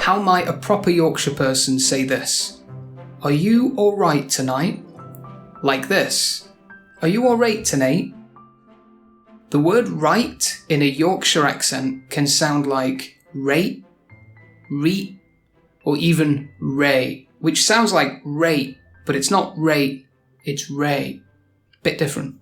How might a proper Yorkshire person say this? Are you alright tonight? Like this. Are you alright tonight? The word right in a Yorkshire accent can sound like rate, reet, or even ray, which sounds like rate, but it's not rate, it's ray. Bit different.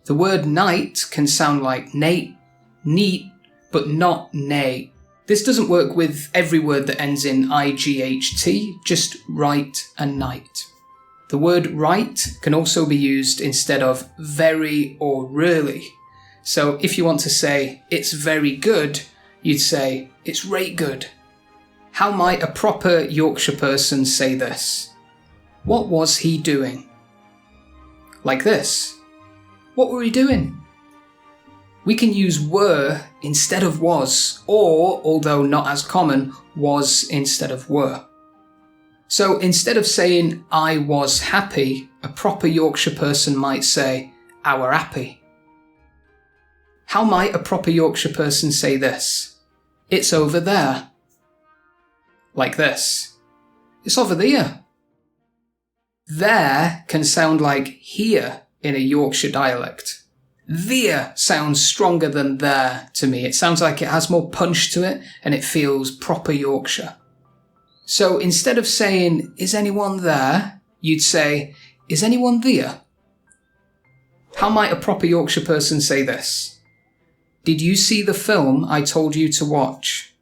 The word night can sound like nate, neat, but not nay. This doesn't work with every word that ends in IGHT, just right and night. The word right can also be used instead of very or really. So if you want to say it's very good, you'd say it's rate good. How might a proper Yorkshire person say this? What was he doing? Like this. What were he doing? We can use were instead of was, or, although not as common, was instead of were. So instead of saying I was happy, a proper Yorkshire person might say I were happy. How might a proper Yorkshire person say this? It's over there. Like this. It's over there. There can sound like here in a Yorkshire dialect. There sounds stronger than there to me. It sounds like it has more punch to it and it feels proper Yorkshire. So instead of saying, is anyone there? You'd say, is anyone there? How might a proper Yorkshire person say this? Did you see the film I told you to watch?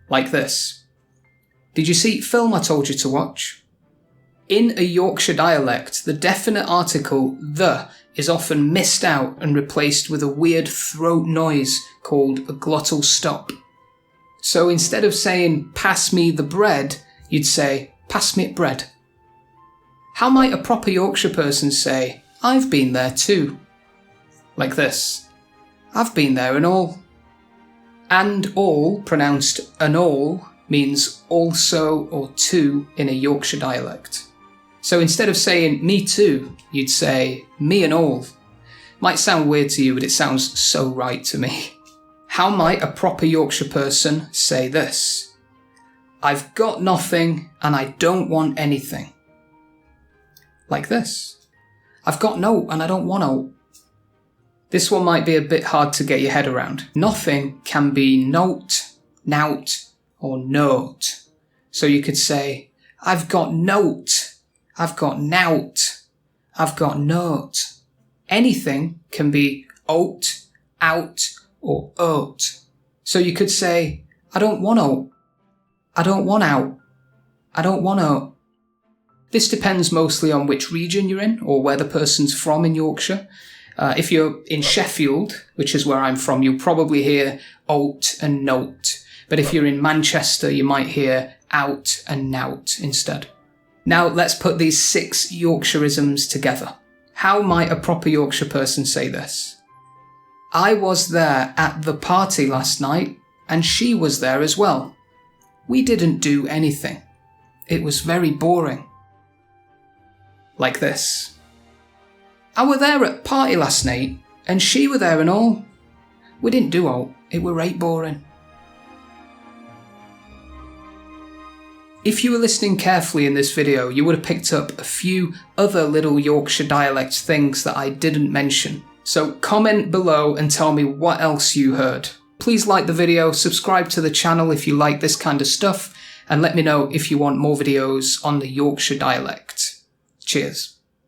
Like this. Did you see film I told you to watch? In a Yorkshire dialect, the definite article the is often missed out and replaced with a weird throat noise called a glottal stop. So instead of saying pass me the bread, you'd say pass me bread. How might a proper Yorkshire person say I've been there too? Like this. I've been there and all. And all, pronounced an all, means also or too in a Yorkshire dialect. So instead of saying me too, you'd say me and all. Might sound weird to you, but it sounds so right to me. How might a proper Yorkshire person say this? I've got nothing and I don't want anything. Like this. I've got no and I don't want no. This one might be a bit hard to get your head around. Nothing can be note, nout, or note. So you could say, I've got note. I've got nout. I've got note. Anything can be oat, out, or oat. So you could say, I don't want oat. I don't want out. I don't want oat. This depends mostly on which region you're in or where the person's from in Yorkshire. If you're in Sheffield, which is where I'm from, you'll probably hear oat and note. But if you're in Manchester, you might hear out and nout instead. Now let's put these 6 Yorkshireisms together. How might a proper Yorkshire person say this? I was there at the party last night and she was there as well. We didn't do anything. It was very boring. Like this. I were there at party last night and she were there and all. We didn't do all. It were right boring. If you were listening carefully in this video, you would have picked up a few other little Yorkshire dialect things that I didn't mention. So comment below and tell me what else you heard. Please like the video, subscribe to the channel if you like this kind of stuff, and let me know if you want more videos on the Yorkshire dialect. Cheers.